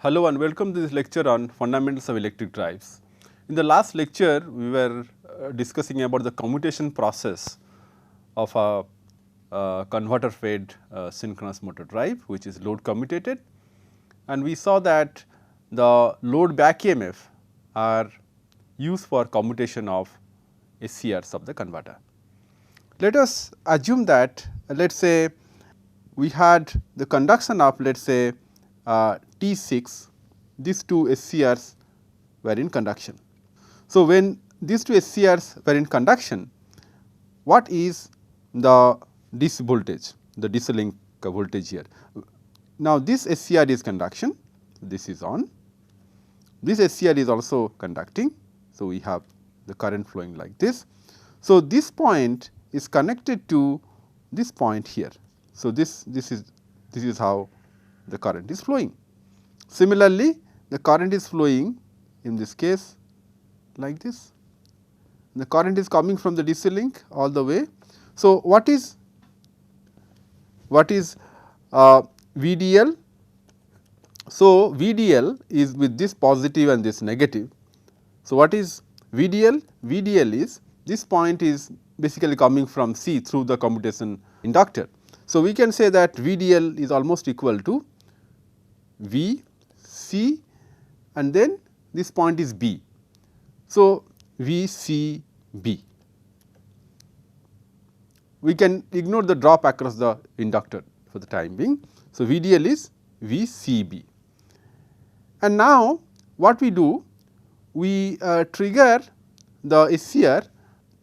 Hello and welcome to this lecture on fundamentals of electric drives. In the last lecture, we were discussing about the commutation process of a converter fed synchronous motor drive, which is load commutated, and we saw that the load back EMF are used for commutation of SCRs of the converter. Let us assume that let us say we had the conduction of let us say T6, these two SCRs were in conduction. So, when these two SCRs were in conduction, what is the DC voltage, the DC link voltage here? Now, this SCR is conduction, this is on, this SCR is also conducting. So, we have the current flowing like this. So, this point is connected to this point here. So, this is how the current is flowing. Similarly, the current is flowing in this case like this. The current is coming from the DC link all the way. So, what is VDL? So, VDL is with this positive and this negative. So, what is VDL? VDL is this point is basically coming from C through the commutation inductor. So, we can say that VDL is almost equal to V C and then this point is B. So, V C B. We can ignore the drop across the inductor for the time being. So, VDL is V C B. And now, what we do? We trigger the SCR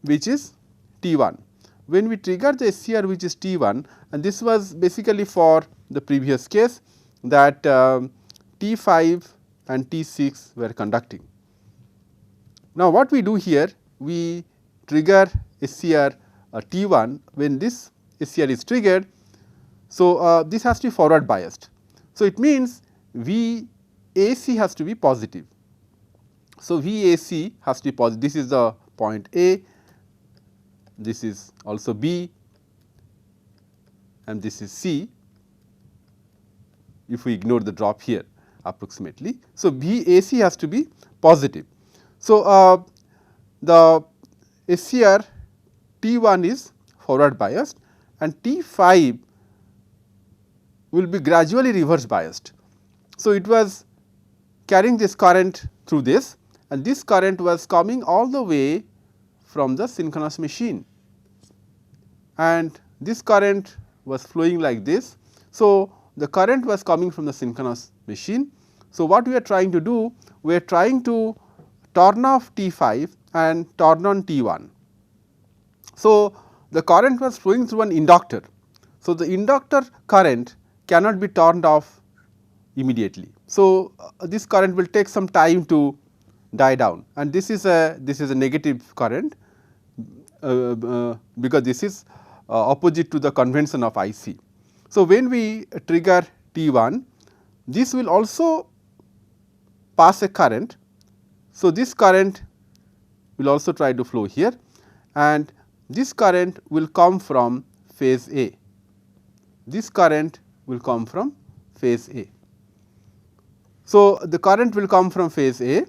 which is T1. When we trigger the SCR which is T1, and this was basically for the previous case that T5 and T6 were conducting. Now, what we do here? We trigger SCR T1 when this SCR is triggered. So, this has to be forward biased. So, it means VAC has to be positive. So, VAC has to be positive. This is the point A, this is also B and this is C, if we ignore the drop here approximately. So, VAC has to be positive. So, the SCR T1 is forward biased and T5 will be gradually reverse biased. So, it was carrying this current through this and this current was coming all the way from the synchronous machine and this current was flowing like this. So, the current was coming from the synchronous machine. So, what we are trying to do? We are trying to turn off T5 and turn on T1. So, the current was flowing through an inductor. So, the inductor current cannot be turned off immediately. So, this current will take some time to die down and this is a negative current because this is opposite to the convention of IC. So, when we trigger T1, this will also pass a current. So, this current will also try to flow here and this current will come from phase A. This current will come from phase A. So, the current will come from phase A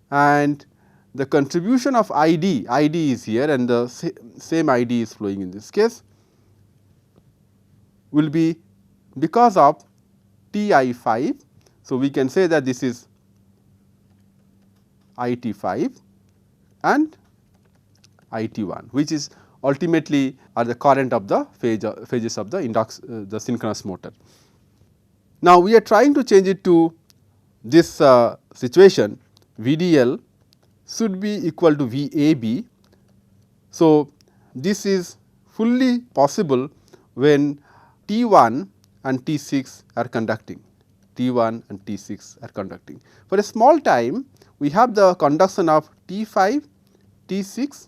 and the contribution of ID is here and the same ID is flowing in this case will be because of TI5. So, we can say that this is IT5 and IT1, which is ultimately are the current of the phases of the synchronous motor. Now, we are trying to change it to this situation. VDL should be equal to VAB. So, this is fully possible when T1 and T6 are conducting, T1 and T6 are conducting. For a small time, we have the conduction of T5, T6,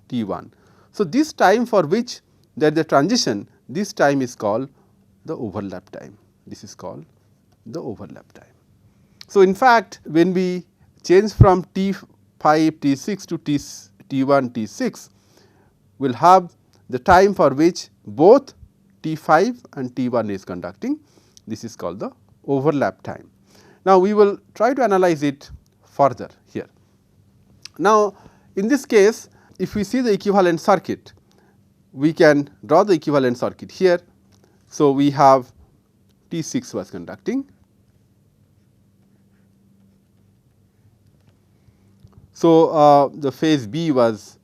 T1. So, this time for which there is a transition, this time is called the overlap time. This is called the overlap time. So, in fact, when we change from T5 T6 to T1 T6 will have the time for which both T5 and T1 is conducting. This is called the overlap time. Now, we will try to analyze it further here. Now, in this case, if we see the equivalent circuit, we can draw the equivalent circuit here. So, we have T6 was conducting. So, the phase B was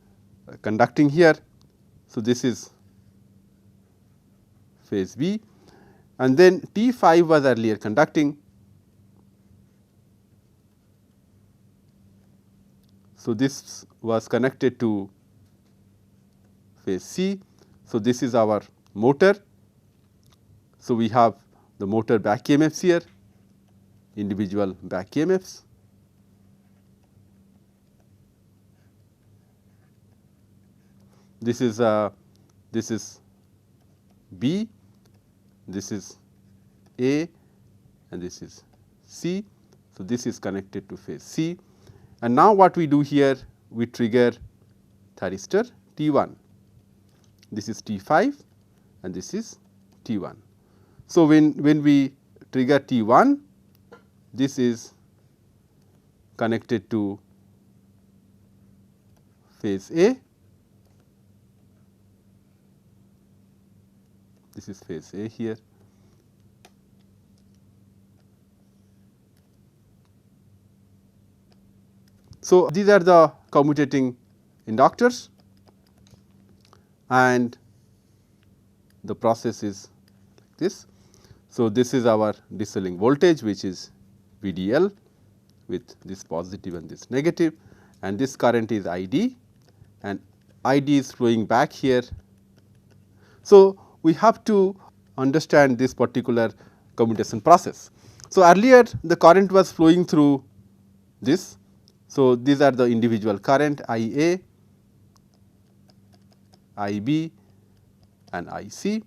conducting here. So, this is phase B, and then T5 was earlier conducting. So, this was connected to phase C. So, this is our motor. So, we have the motor back EMFs here, individual back EMFs. This is B, this is A, and this is C. So, this is connected to phase C, and now what we do here, we trigger thyristor T1. This is T5 and this is T1. So, when we trigger T1, this is connected to phase A. This is phase A here. So, these are the commutating inductors, and the process is like this. So, this is our DC link voltage, which is VDL with this positive and this negative, and this current is ID, and ID is flowing back here. So, we have to understand this particular commutation process. So, earlier the current was flowing through this. So, these are the individual current IA, IB and IC.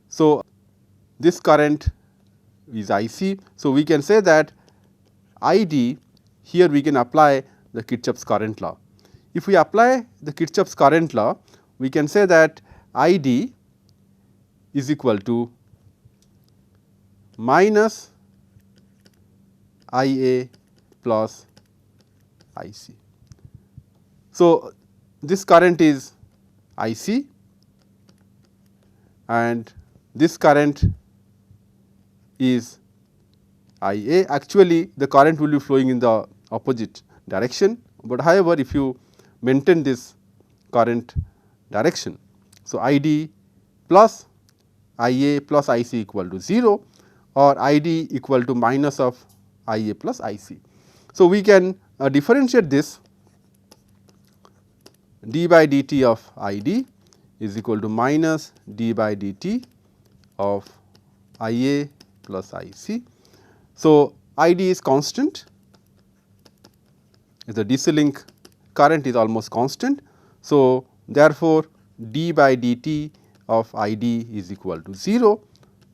So, this current is IC. So, we can say that ID, here we can apply the Kirchhoff's current law. If we apply the Kirchhoff's current law, we can say that ID is equal to minus IA plus IC. So, this current is IC and this current is IA. Actually, the current will be flowing in the opposite direction, but however, if you maintain this current direction. So, ID plus IA plus IC equal to 0 or ID equal to minus of IA plus IC. So, we can differentiate this d by dt of ID is equal to minus d by dt of IA plus IC. So, ID is constant, the DC link current is almost constant. So, therefore, d by dt of ID is equal to 0,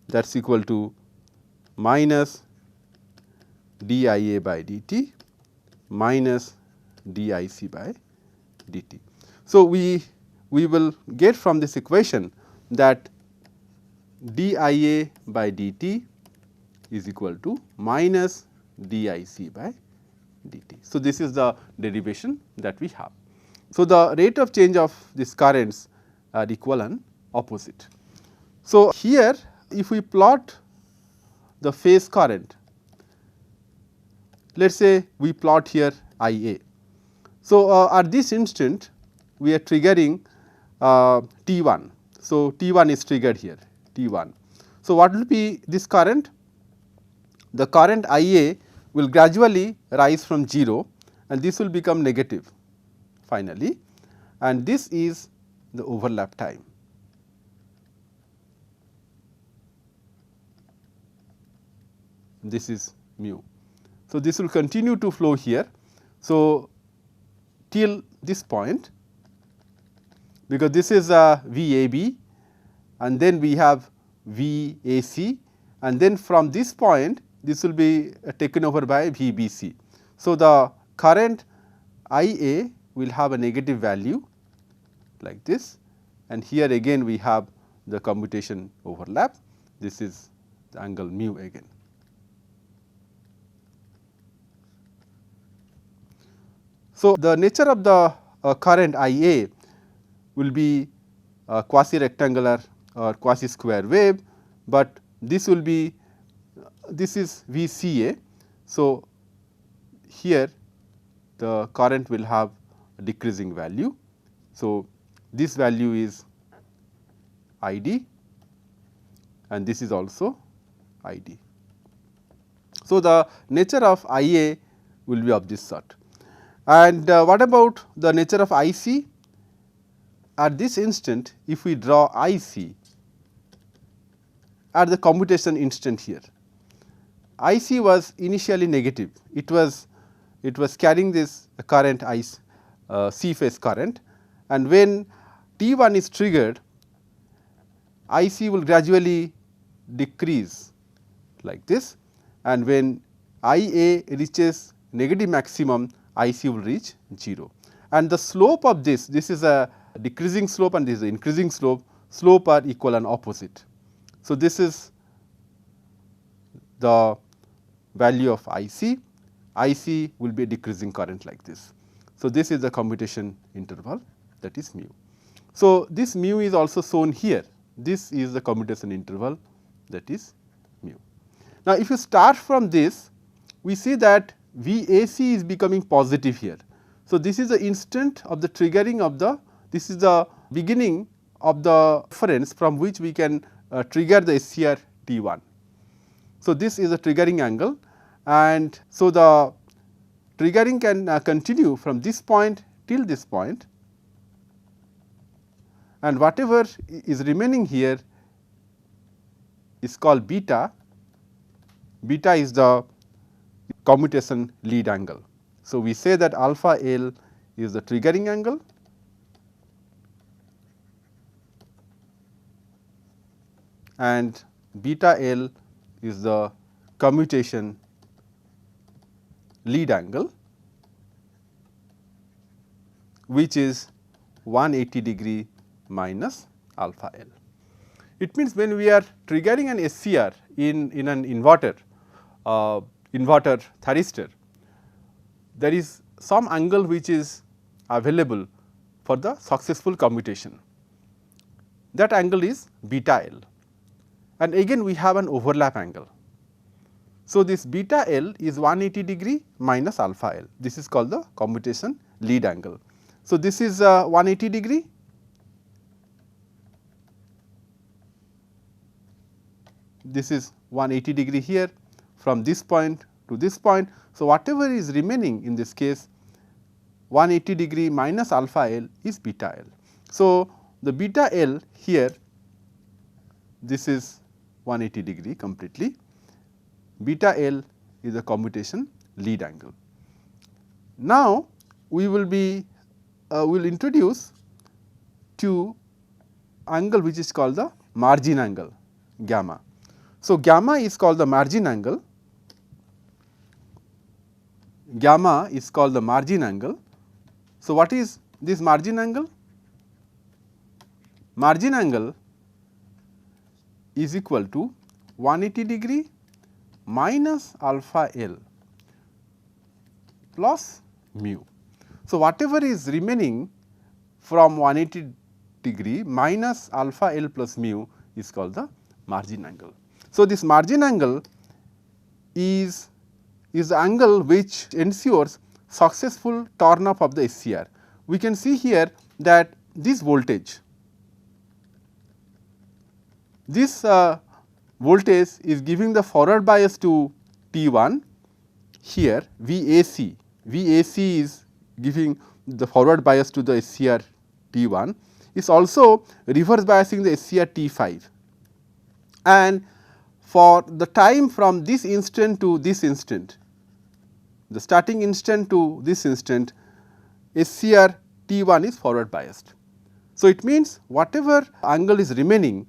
that is equal to minus dIA by dt minus dIC by dt. So, we will get from this equation that dIA by dt is equal to minus dIC by dt. So, this is the derivation that we have. So, the rate of change of these currents are equal and opposite. So, here if we plot the phase current, let us say we plot here IA. So, at this instant we are triggering T1. So, T1 is triggered here T1. So, what will be this current? The current IA will gradually rise from 0 and this will become negative finally, and this is the overlap time. This is mu. So, this will continue to flow here. So, till this point, because this is VAB and then we have VAC, and then from this point this will be taken over by VBC. So, the current I A will have a negative value like this, and here again we have the commutation overlap. This is the angle mu again. So, the nature of the current I A will be quasi rectangular or quasi square wave, but this will be this is V C A. So, here the current will have a decreasing value. So, this value is I D and this is also I D. So, the nature of I A will be of this sort. And what about the nature of I C? At this instant, if we draw I C at the commutation instant here, I C was initially negative. It was carrying this current C phase current, and when T 1 is triggered, I C will gradually decrease like this, and when I A reaches negative maximum, I C will reach 0. And the slope of this is a decreasing slope and this is increasing slope are equal and opposite. So, this is the value of I C will be a decreasing current like this. So, this is the commutation interval, that is mu. So, this mu is also shown here, this is the commutation interval, that is mu. Now, if you start from this, we see that VAC is becoming positive here. So, this is the instant of the triggering of this is the beginning of the reference from which we can trigger the SCR T 1. So, this is the triggering angle, and so the triggering can continue from this point till this point, and whatever is remaining here is called beta. Beta is the commutation lead angle. So, we say that alpha L is the triggering angle and beta L is the commutation lead angle, which is 180 degree minus alpha L. It means when we are triggering an SCR in an inverter, inverter thyristor, there is some angle which is available for the successful commutation. That angle is beta L, and again we have an overlap angle. So, this beta L is 180 degree minus alpha L, this is called the commutation lead angle. So, this is 180 degree, this is 180 degree here from this point to this point. So, whatever is remaining in this case 180 degree minus alpha L is beta L. So, the beta L here, this is 180 degree completely, beta L is the commutation lead angle. Now, we will be will introduce to angle which is called the margin angle, gamma. So, gamma is called the margin angle, gamma is called the margin angle. So, what is this margin angle? Margin angle is equal to 180 degree minus alpha L plus mu. So, whatever is remaining from 180 degree minus alpha L plus mu is called the margin angle. So, this margin angle is the angle which ensures successful turn off of the SCR. We can see here that this voltage, this voltage is giving the forward bias to T 1 here VAC, VAC is giving the forward bias to the SCR T 1, is also reverse biasing the SCR T 5, and for the time from this instant to this instant, the starting instant to this instant, SCR T 1 is forward biased. So, it means whatever angle is remaining,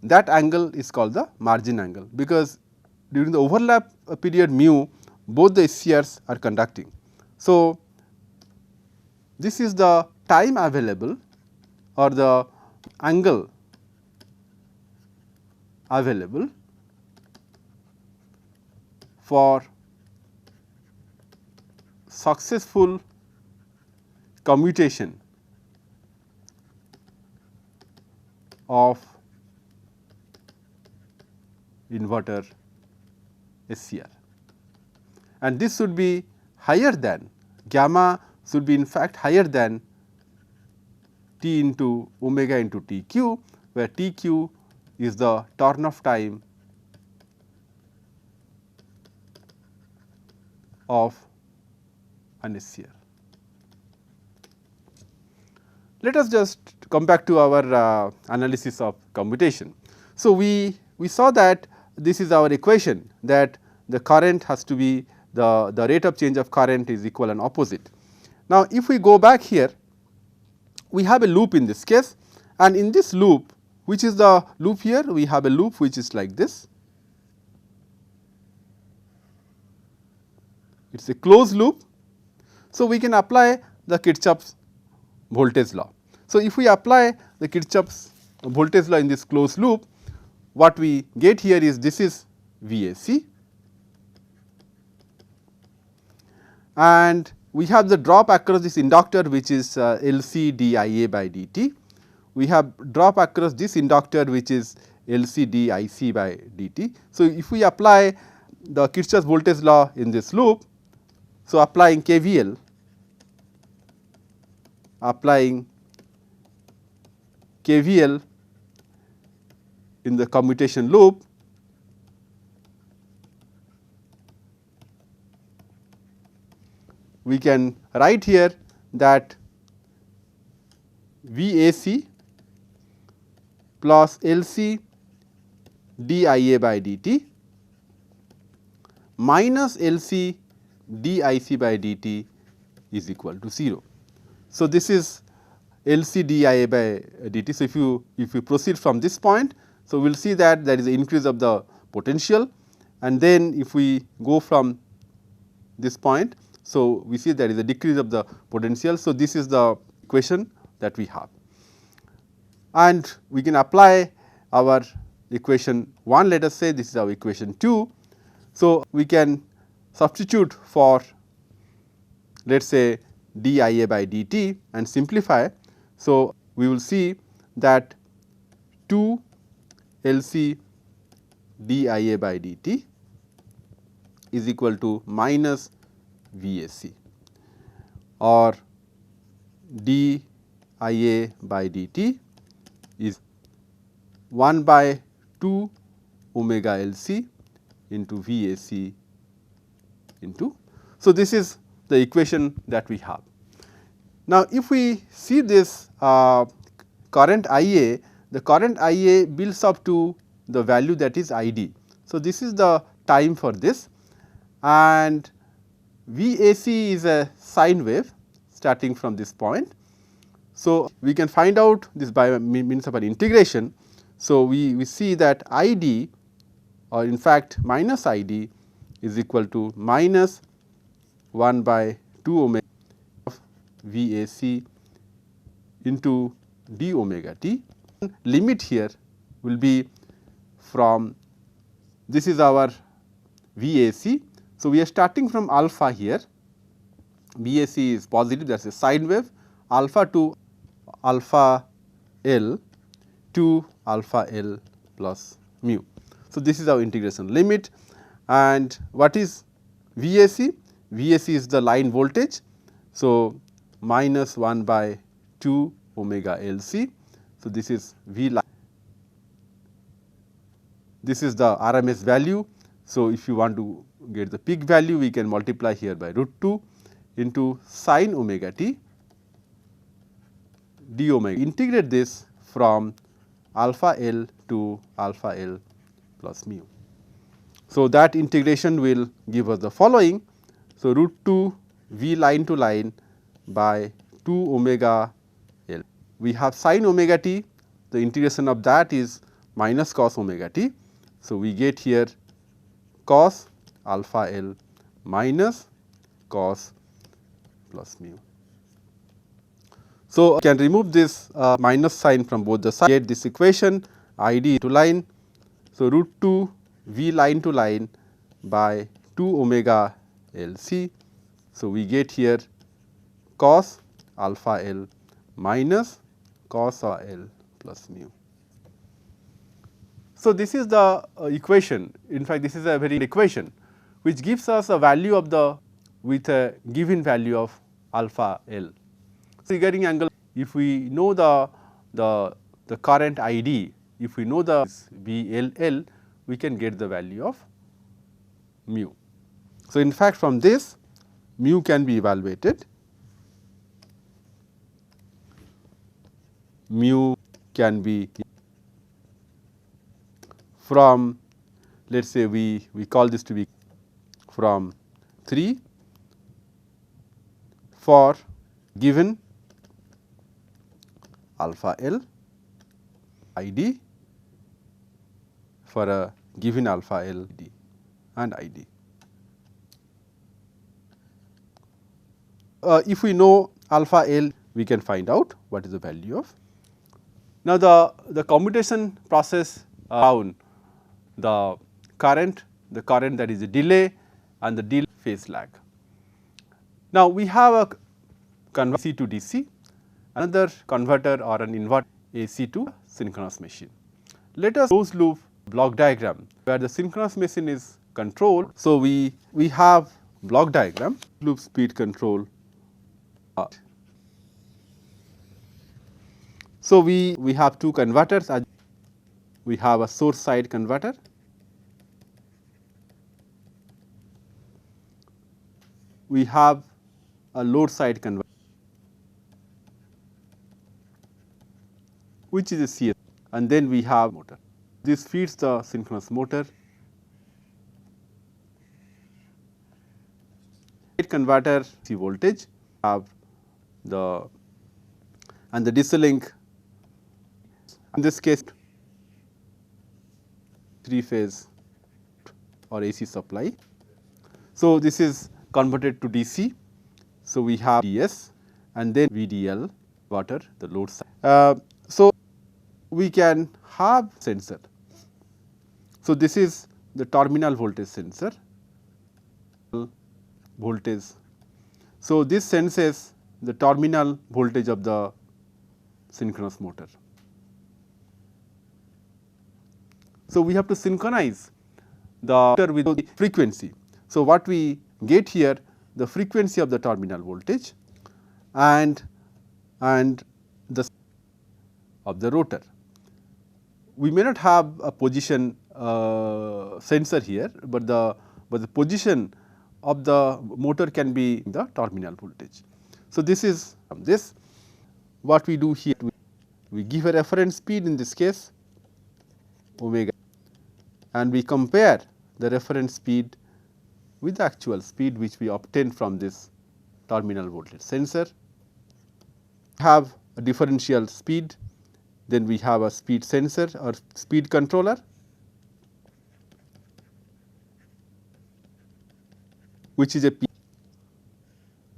that angle is called the margin angle, because during the overlap period mu both the SCRs are conducting. So, this is the time available or the angle available for successful commutation of inverter SCR, and this should be higher than gamma should be in fact higher than T into omega into T q, where T q is the turn of time of an SCR. Let us just come back to our analysis of commutation. So, we saw that this is our equation, that the current has to be the rate of change of current is equal and opposite. Now, if we go back here, we have a loop in this case, and in this loop, which is the loop here, we have a loop which is like this. It is a closed loop. So, we can apply the Kirchhoff's voltage law. So, if we apply the Kirchhoff's voltage law in this closed loop, what we get here is this is VAC, and we have the drop across this inductor which is LC dIA by dt. We have drop across this inductor which is LC dIC by dt. So, if we apply the Kirchhoff's voltage law in this loop, so applying KVL, in the commutation loop, we can write here that VAC plus LC dIA by dt minus LC dIC by dt is equal to 0. So, this is LC dIA by dt. So, if you proceed from this point, so we will see that there is an increase of the potential, and then if we go from this point, so we see there is a decrease of the potential. So, this is the equation that we have, and we can apply our equation 1, let us say this is our equation 2. So, we can substitute for, let us say, dIA by dt and simplify. So, we will see that 2 LC dIA by dt is equal to minus VAC, or dIA by dt is 1 by 2 omega LC into VAC into. So, this is the equation that we have. Now, if we see this current IA, the current IA builds up to the value that is ID. So, this is the time for this, and VAC is a sine wave starting from this point. So, we can find out this by means of an integration. So, we see that ID, or in fact minus ID, is equal to minus 1 by 2 omega of VAC into d omega t. Limit here will be from, this is our VAC. So, we are starting from alpha here, VAC is positive, that is a sine wave, alpha to alpha L to alpha L plus mu. So, this is our integration limit, and what is VAC? VAC is the line voltage. So, minus 1 by 2 omega LC. So, this is V line, this is the RMS value. So, if you want to get the peak value, we can multiply here by root 2 into sine omega t d omega. Integrate this from alpha L to alpha L plus mu. So, that integration will give us the following. So, root 2 V line to line by 2 omega L. We have sine omega t, the integration of that is minus cos omega t. So, we get here cos alpha L minus cos plus mu. So, can remove this minus sign from both the sides, get this equation I d to line. So, root 2 V line to line by 2 omega L C. So, we get here cos alpha L minus cos L plus mu. So, this is the equation. In fact, this is a very equation which gives us a value of the with a given value of alpha L. So, regarding angle, if we know the current I d, if we know the V L L, we can get the value of mu. So, in fact, from this mu can be evaluated. Mu can be from, let us say we call this to be from 3 for given alpha L I d for a given alpha L d and I d. If we know alpha L, we can find out what is the value of. Now, the commutation process found the current that is a delay and the delay phase lag. Now, we have a converter AC to DC, another converter or an inverter AC to synchronous machine. Let us closed loop block diagram where the synchronous machine is controlled. So, we have block diagram loop speed control. So, we have two converters. We have a source side converter, we have a load side converter which is a CS, and then we have motor. This feeds the synchronous motor. Converter C voltage have the and the DC link, in this case 3 phase or AC supply. So, this is converted to DC. So, we have DS and then VDL water the load side. So, we can have sensor. So, this is the terminal voltage sensor voltage. So, this senses the terminal voltage of the synchronous motor. So, we have to synchronize the motor with the frequency. So, what we get here, the frequency of the terminal voltage and the of the rotor. We may not have a position sensor here, but the position of the motor can be the terminal voltage. So, this is this. What we do here, we give a reference speed, in this case omega, and we compare the reference speed with the actual speed which we obtain from this terminal voltage sensor. Have a differential speed, then we have a speed sensor or speed controller, which is a P.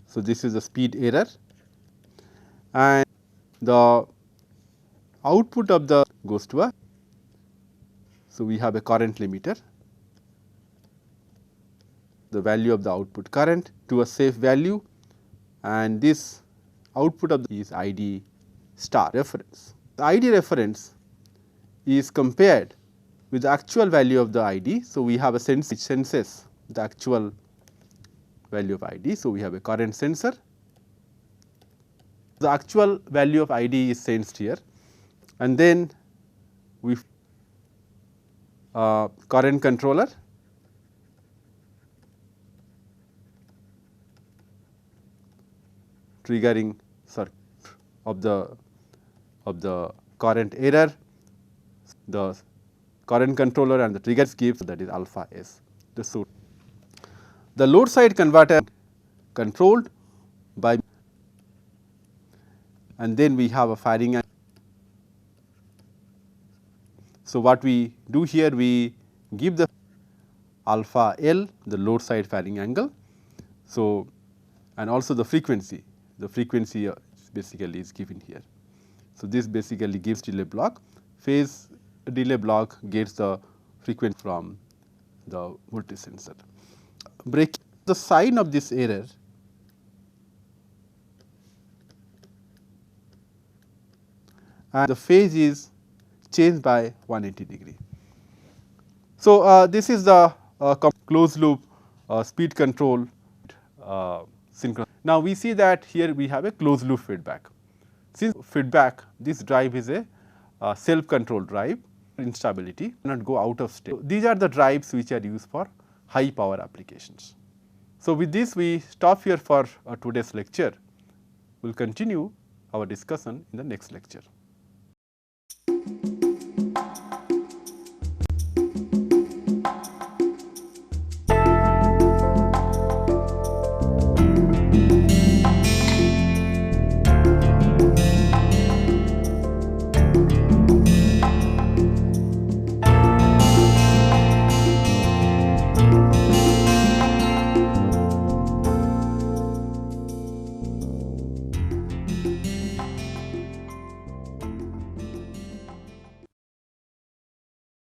So, this is the speed error, and the output of the goes to a. So, we have a current limiter, the value of the output current to a safe value, and this output of is ID star reference. The ID reference is compared with the actual value of the ID. So, we have a sense which senses the actual value of ID. So, we have a current sensor, the actual value of ID is sensed here, and then we current controller, triggering circuit of the current error, the current controller and the trigger gives, that is alpha S. The load side converter controlled by, and then we have a firing. So, what we do here, we give the alpha L the load side firing angle. So, and also the frequency. The frequency basically is given here. So, this basically gives delay block. Phase delay block gets the frequency from the voltage sensor. Break the sign of this error and the phase is changed by 180 degree. So, this is the closed loop speed control synchronous. Now, we see that here we have a closed loop feedback. Since feedback, this drive is a self controlled drive, instability cannot go out of state. So, these are the drives which are used for high power applications. So, with this we stop here for today's lecture. We will continue our discussion in the next lecture.